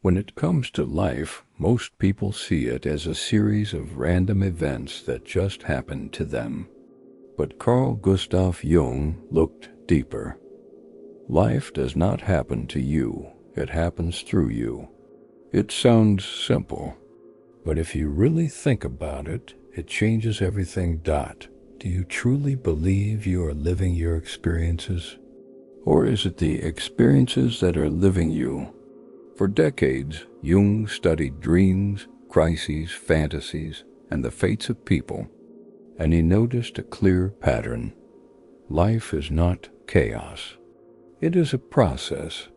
When it comes to life, most people see it as a series of random events that just happened to them. But Carl Gustav Jung looked deeper. Life does not happen to you, it happens through you. It sounds simple, but if you really think about it, it changes everything. Do you truly believe you are living your experiences? Or is it the experiences that are living you? For decades, Jung studied dreams, crises, fantasies, and the fates of people, and he noticed a clear pattern. Life is not chaos. It is a process,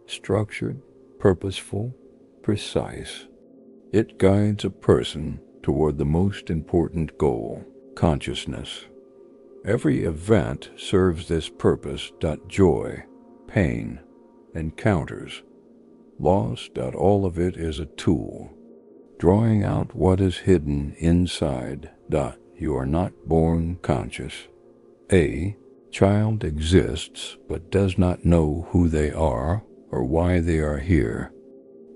structured, purposeful, precise. It guides a person toward the most important goal, consciousness. Every event serves this purpose. Joy, pain, encounters, loss. All of it is a tool, drawing out what is hidden inside. You are not born conscious. A child exists but does not know who they are or why they are here.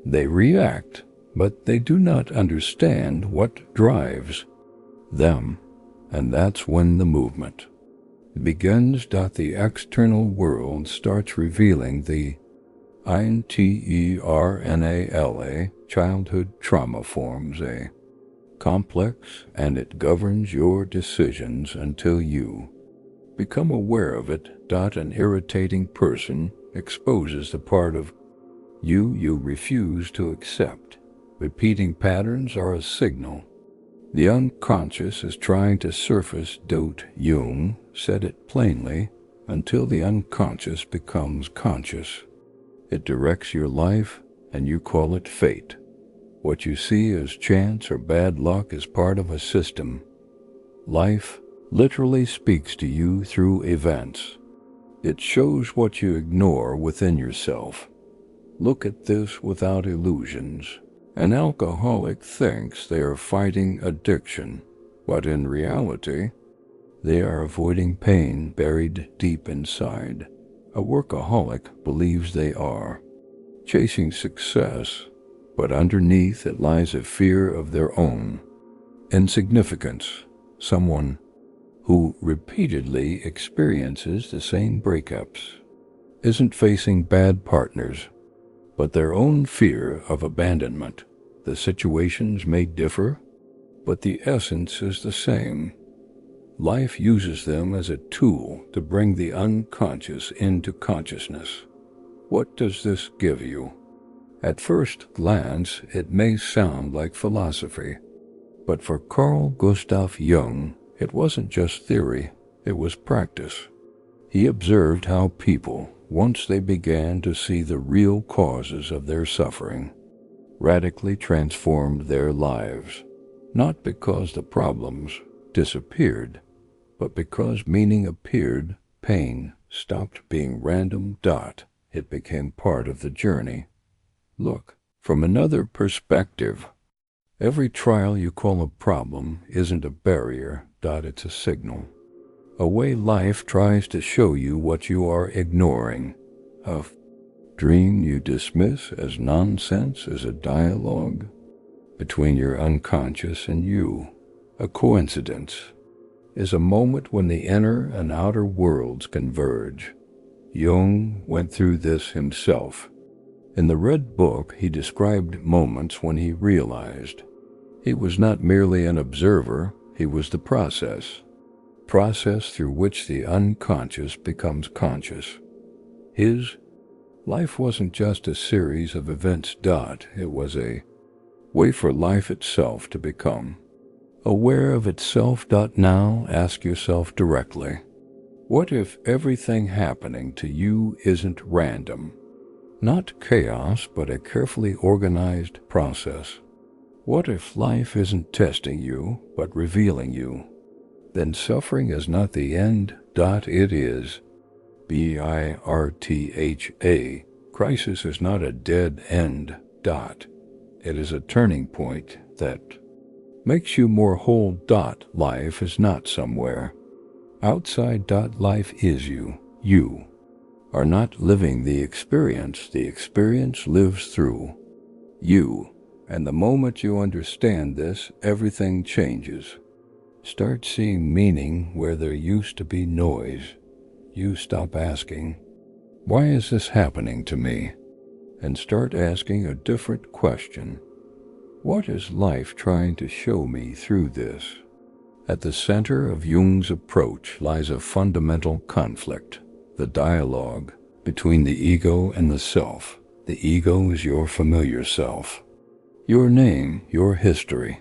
They react, but they do not understand what drives them, and that's when the movement begins. The external world starts revealing the internal childhood trauma forms a complex, and it governs your decisions until you become aware of it. An irritating person exposes the part of you refuse to accept. Repeating patterns are a signal. The unconscious is trying to surface. Jung said it plainly, until the unconscious becomes conscious. It directs your life, and you call it fate. What you see as chance or bad luck is part of a system. Life literally speaks to you through events. It shows what you ignore within yourself. Look at this without illusions. An alcoholic thinks they are fighting addiction, but in reality, they are avoiding pain buried deep inside. A workaholic believes they are chasing success, but underneath it lies a fear of their own insignificance. Someone who repeatedly experiences the same breakups isn't facing bad partners, but their own fear of abandonment. The situations may differ, but the essence is the same. Life uses them as a tool to bring the unconscious into consciousness. What does this give you? At first glance, it may sound like philosophy, but for Carl Gustav Jung, it wasn't just theory, it was practice. He observed how people, once they began to see the real causes of their suffering, radically transformed their lives, not because the problems disappeared, but because meaning appeared. Pain stopped being random. It became part of the journey. Look, from another perspective, every trial you call a problem isn't a barrier. It's a signal. A way life tries to show you what you are ignoring. A dream you dismiss as nonsense is a dialogue between your unconscious and you. A coincidence is a moment when the inner and outer worlds converge. Jung went through this himself. In the Red Book, he described moments when he realized he was not merely an observer, he was the process through which the unconscious becomes conscious. His life wasn't just a series of events. It was a way for life itself to become aware of itself. Now ask yourself directly, what if everything happening to you isn't random? Not chaos, but a carefully organized process. What if life isn't testing you, but revealing you? Then suffering is not the end. It is birtha. Crisis is not a dead end. It is a turning point that makes you more whole. Life is not somewhere outside. Life is you. You are not living the experience lives through You. And the moment you understand this, everything changes. Start seeing meaning where there used to be noise. You stop asking, "Why is this happening to me?" and start asking a different question. What is life trying to show me through this? At the center of Jung's approach lies a fundamental conflict, the dialogue between the ego and the self. The ego is your familiar self. Your name, your history,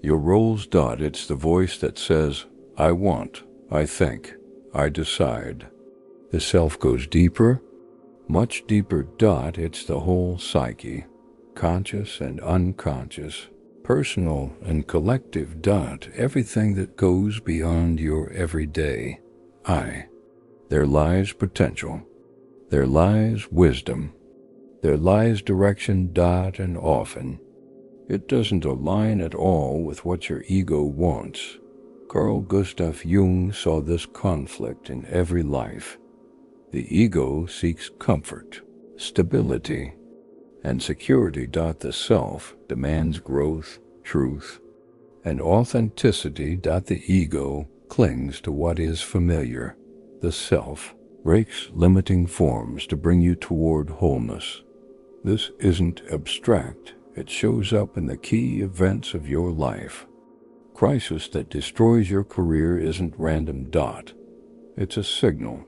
your roles. It's the voice that says, "I want, I think, I decide." The self goes deeper, much deeper. It's the whole psyche, conscious and unconscious, personal and collective. Everything that goes beyond your everyday I. There lies potential. There lies wisdom. There lies direction. And often, it doesn't align at all with what your ego wants. Carl Jung saw this conflict in every life. The ego seeks comfort, stability, and security. The self demands growth, truth, and authenticity. The ego clings to what is familiar. The self breaks limiting forms to bring you toward wholeness. This isn't abstract. It shows up in the key events of your life. Crisis that destroys your career isn't random. It's a signal.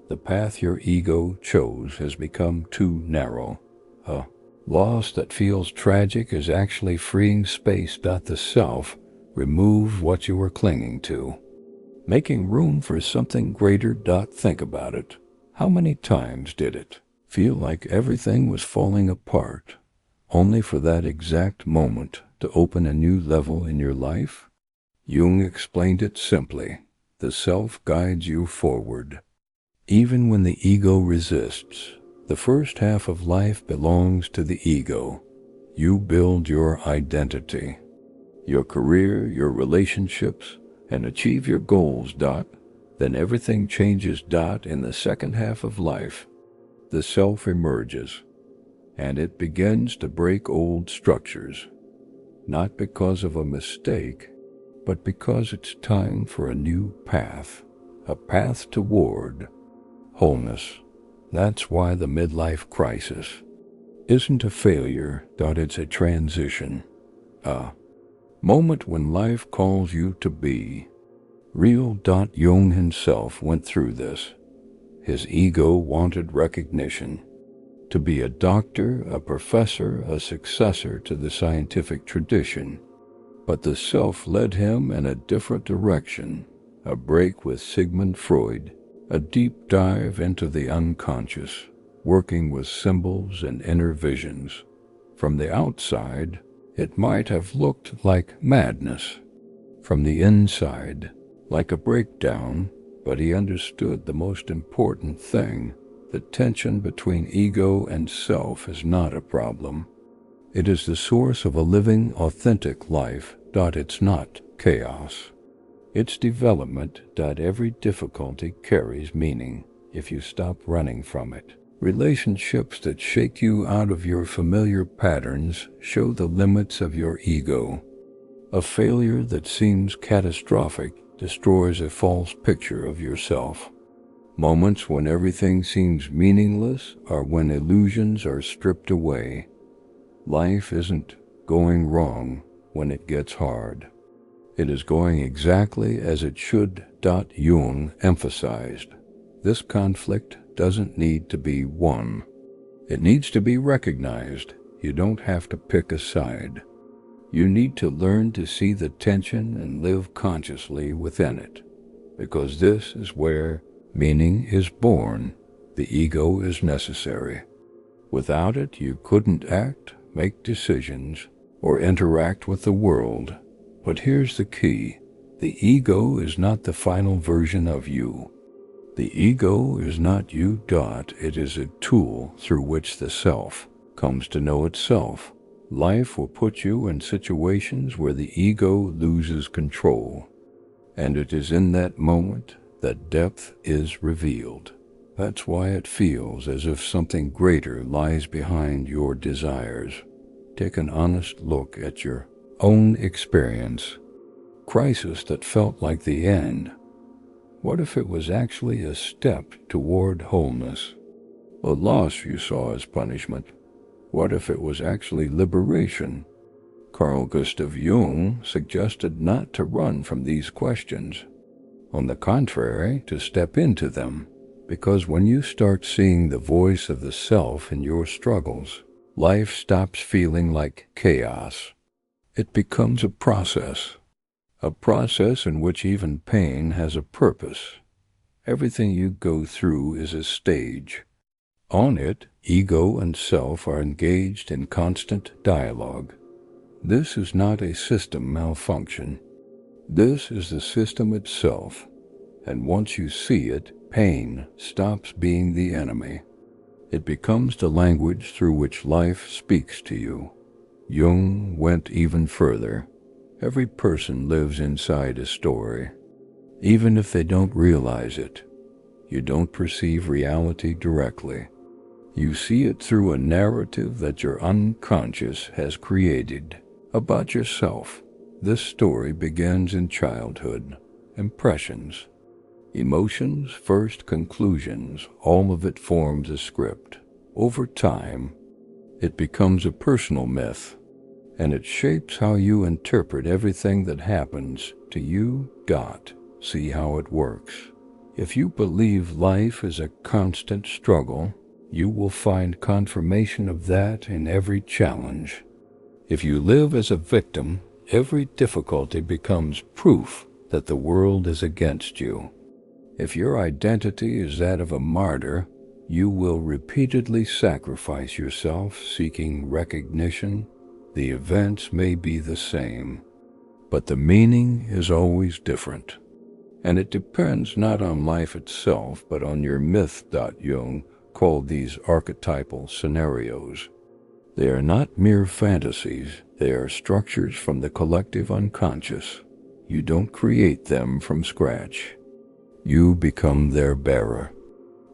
The path your ego chose has become too narrow. A loss that feels tragic is actually freeing space. The self removes what you were clinging to, making room for something greater. Think about it. How many times did it feel like everything was falling apart, only for that exact moment to open a new level in your life? Jung explained it simply. The self guides you forward, even when the ego resists. The first half of life belongs to the ego. You build your identity, your career, your relationships, and achieve your goals. Then everything changes. In the second half of life, the self emerges, and it begins to break old structures, not because of a mistake, but because it's time for a new path, a path toward wholeness. That's why the midlife crisis isn't a failure. It's a transition, a moment when life calls you to be real. Jung himself went through this. His ego wanted recognition, to be a doctor, a professor, a successor to the scientific tradition. But the self led him in a different direction, a break with Sigmund Freud, a deep dive into the unconscious, working with symbols and inner visions. From the outside, it might have looked like madness. From the inside, like a breakdown, but he understood the most important thing. The tension between ego and self is not a problem. It is the source of a living, authentic life. It's not chaos. It's development. Every difficulty carries meaning if you stop running from it. Relationships that shake you out of your familiar patterns show the limits of your ego. A failure that seems catastrophic destroys a false picture of yourself. Moments when everything seems meaningless are when illusions are stripped away. Life isn't going wrong when it gets hard. It is going exactly as it should. Jung emphasized, this conflict doesn't need to be won. It needs to be recognized. You don't have to pick a side. You need to learn to see the tension and live consciously within it, because this is where meaning is born. The ego is necessary. Without it, you couldn't act, make decisions, or interact with the world. But here's the key. The ego is not the final version of you. The ego is not you. It is a tool through which the self comes to know itself. Life will put you in situations where the ego loses control, and it is in that moment that depth is revealed. That's why it feels as if something greater lies behind your desires. Take an honest look at your own experience. Crisis that felt like the end. What if it was actually a step toward wholeness? A loss you saw as punishment. What if it was actually liberation? Carl Jung suggested not to run from these questions. On the contrary, to step into them, because when you start seeing the voice of the self in your struggles, life stops feeling like chaos. It becomes a process in which even pain has a purpose. Everything you go through is a stage. On it, ego and self are engaged in constant dialogue. This is not a system malfunction. This is the system itself, and once you see it, pain stops being the enemy. It becomes the language through which life speaks to you. Jung went even further. Every person lives inside a story. Even if they don't realize it, you don't perceive reality directly. You see it through a narrative that your unconscious has created about yourself. This story begins in childhood. Impressions, emotions, first conclusions, all of it forms a script. Over time, it becomes a personal myth, and it shapes how you interpret everything that happens to you. See how it works. If you believe life is a constant struggle, you will find confirmation of that in every challenge. If you live as a victim, every difficulty becomes proof that the world is against you. If your identity is that of a martyr, you will repeatedly sacrifice yourself seeking recognition. The events may be the same, but the meaning is always different. And it depends not on life itself, but on your myth. Jung called these archetypal scenarios. They are not mere fantasies, they are structures from the collective unconscious. You don't create them from scratch. You become their bearer.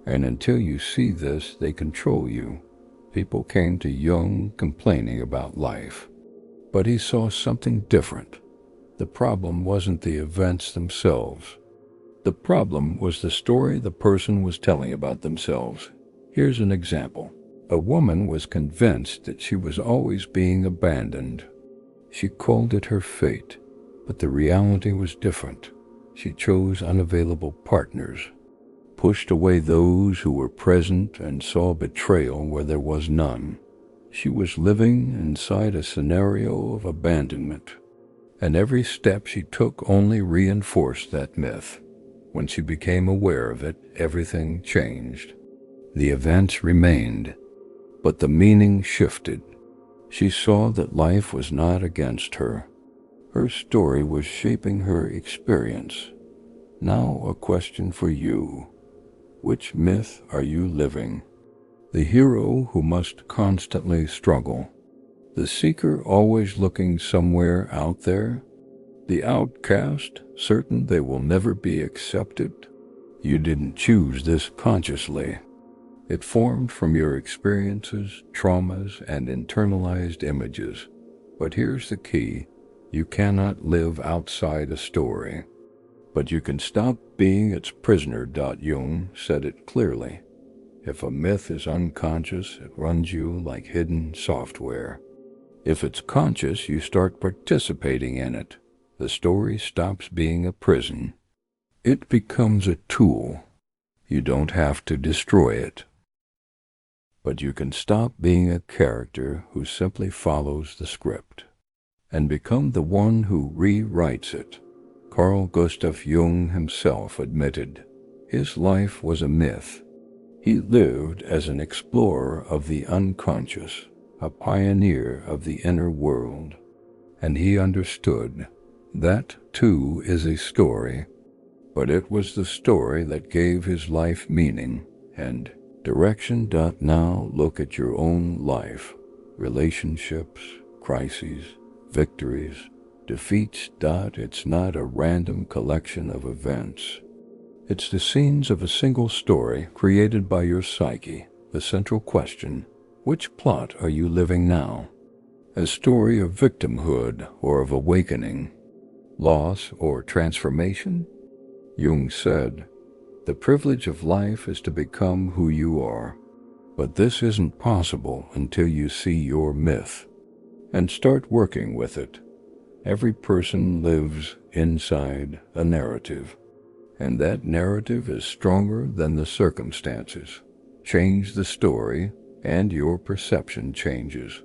And until you see this, they control you. People came to Jung complaining about life, but he saw something different. The problem wasn't the events themselves. The problem was the story the person was telling about themselves. Here's an example. A woman was convinced that she was always being abandoned. She called it her fate, but the reality was different. She chose unavailable partners, pushed away those who were present, and saw betrayal where there was none. She was living inside a scenario of abandonment, and every step she took only reinforced that myth. When she became aware of it, everything changed. The events remained, but the meaning shifted. She saw that life was not against her. Her story was shaping her experience. Now a question for you. Which myth are you living? The hero who must constantly struggle? The seeker always looking somewhere out there? The outcast, certain they will never be accepted? You didn't choose this consciously. It formed from your experiences, traumas, and internalized images. But here's the key. You cannot live outside a story, but you can stop being its prisoner. Jung said it clearly. If a myth is unconscious, it runs you like hidden software. If it's conscious, you start participating in it. The story stops being a prison. It becomes a tool. You don't have to destroy it, but you can stop being a character who simply follows the script and become the one who rewrites it. Carl Jung himself admitted his life was a myth. He lived as an explorer of the unconscious, a pioneer of the inner world, and he understood that too is a story, but it was the story that gave his life meaning and direction. Now look at your own life, relationships, crises, victories, defeats. It's not a random collection of events. It's the scenes of a single story created by your psyche. The central question, which plot are you living now? a story of victimhood or of awakening, loss or transformation? Jung said, "The privilege of life is to become who you are, but this isn't possible until you see your myth and start working with it." Every person lives inside a narrative, and that narrative is stronger than the circumstances. Change the story, and your perception changes.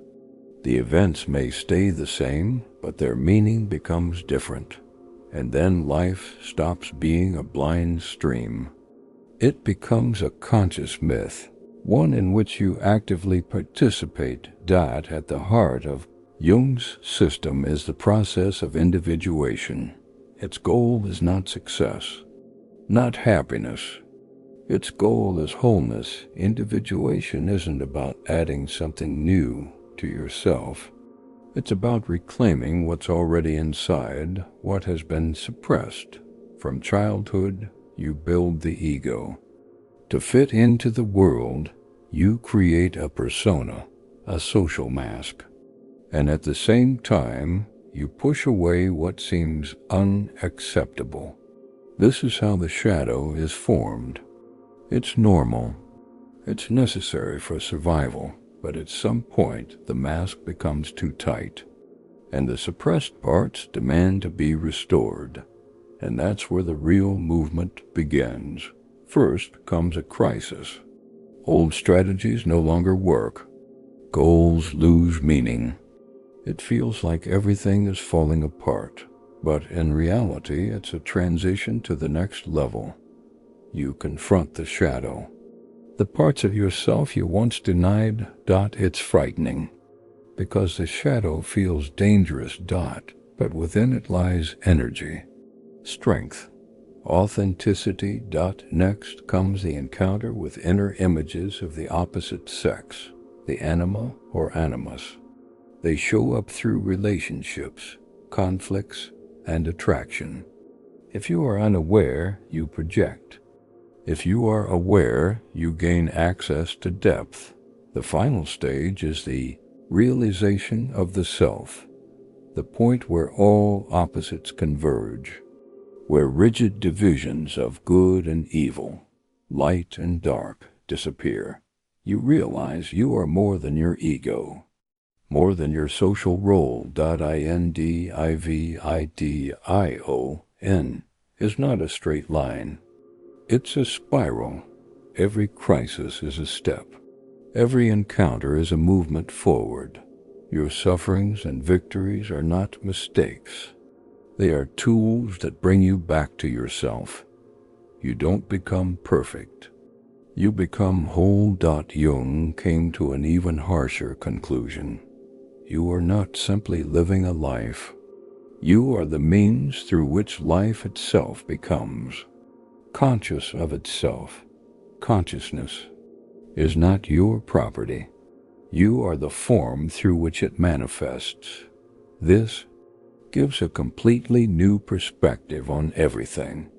The events may stay the same, but their meaning becomes different, and then life stops being a blind stream. It becomes a conscious myth, one in which you actively participate. At the heart of Jung's system is the process of individuation. Its goal is not success, not happiness. Its goal is wholeness. Individuation isn't about adding something new to yourself. It's about reclaiming what's already inside, what has been suppressed. From childhood, you build the ego. To fit into the world, you create a persona, a social mask. And at the same time, you push away what seems unacceptable. This is how the shadow is formed. It's normal. It's necessary for survival, but at some point the mask becomes too tight, and the suppressed parts demand to be restored. And that's where the real movement begins. First comes a crisis. Old strategies no longer work. Goals lose meaning. It feels like everything is falling apart, but in reality it's a transition to the next level. You confront the shadow. The parts of yourself you once denied. It's frightening, because the shadow feels dangerous. But within it lies energy, strength, authenticity. Next comes the encounter with inner images of the opposite sex, the anima or animus. They show up through relationships, conflicts, and attraction. If you are unaware, you project. If you are aware, you gain access to depth. The final stage is the realization of the self, the point where all opposites converge, where rigid divisions of good and evil, light and dark disappear. You realize you are more than your ego, more than your social role. Individuation is not a straight line. It's a spiral. Every crisis is a step. Every encounter is a movement forward. Your sufferings and victories are not mistakes. They are tools that bring you back to yourself. You don't become perfect. You become whole. Jung came to an even harsher conclusion. You are not simply living a life. You are the means through which life itself becomes conscious of itself. Consciousness is not your property. You are the form through which it manifests. This gives a completely new perspective on everything.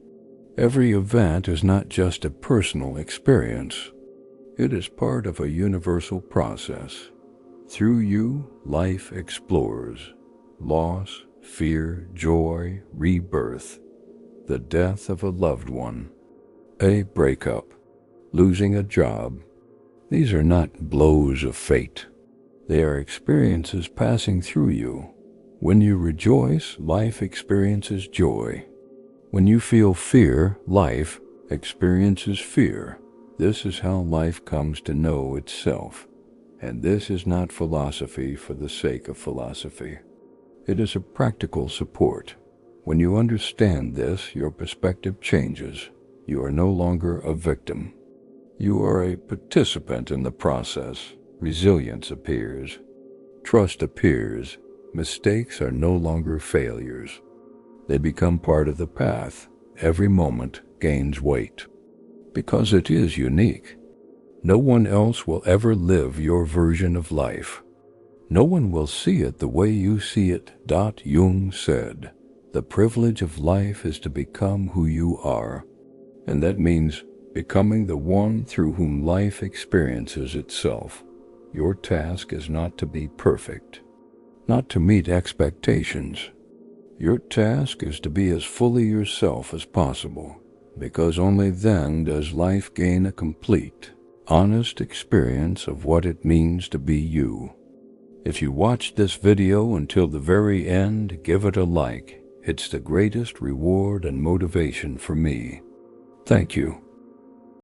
Every event is not just a personal experience. It is part of a universal process. Through you, life explores loss, fear, joy, rebirth, the death of a loved one, a breakup, losing a job. These are not blows of fate. They are experiences passing through you. When you rejoice, life experiences joy. When you feel fear, life experiences fear. This is how life comes to know itself. And this is not philosophy for the sake of philosophy. It is a practical support. When you understand this, your perspective changes. You are no longer a victim. You are a participant in the process. Resilience appears. Trust appears. Mistakes are no longer failures. They become part of the path. Every moment gains weight. Because it is unique. No one else will ever live your version of life. No one will see it the way you see it. Jung said, "The privilege of life is to become who you are." And that means becoming the one through whom life experiences itself. Your task is not to be perfect. not to meet expectations. Your task is to be as fully yourself as possible, because only then does life gain a complete, honest experience of what it means to be you. If you watched this video until the very end, give it a like. It's the greatest reward and motivation for me. Thank you.